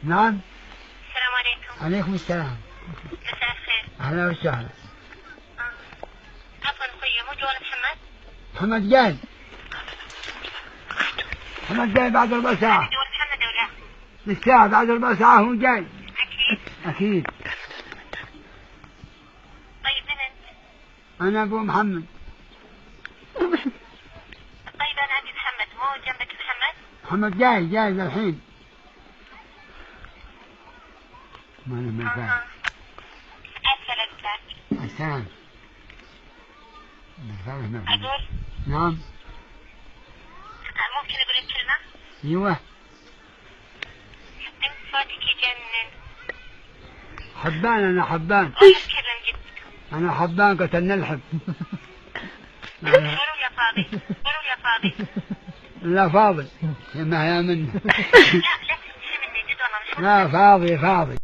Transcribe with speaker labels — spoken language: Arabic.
Speaker 1: نعم.
Speaker 2: السلام عليكم.
Speaker 1: عليكم السلام.
Speaker 2: مساء الخير.
Speaker 1: أهلا وسهلا.
Speaker 2: عفوا اخوي، مو جوال محمد؟
Speaker 1: محمد جاي. محمد جاي بعد ربع ساعة.
Speaker 2: جوال محمد ولا؟
Speaker 1: للساعة بعد ربع ساعة هو جاي.
Speaker 2: أكيد.
Speaker 1: أكيد.
Speaker 2: طيب من أنت؟
Speaker 1: أنا أبو محمد.
Speaker 2: طيب أنا أبي محمد، مو جنبك محمد؟
Speaker 1: محمد جاي الحين. ما أنا من فاهم.
Speaker 2: أسألك لك.
Speaker 1: السلام.
Speaker 2: أقول؟
Speaker 1: نعم.
Speaker 2: ممكن أقول لك كلمة؟
Speaker 1: أيوه.
Speaker 2: أنت صوتك يجنن.
Speaker 1: حبان، أنا حبان.
Speaker 2: والله أتكلم جد.
Speaker 1: أنا حبان قتلنا الحب.
Speaker 2: قولوا يا فاضي، قولوا يا فاضي.
Speaker 1: لا فاضي. ما هي من.
Speaker 2: لا تمشي مني جد والله مش
Speaker 1: لا فاضي.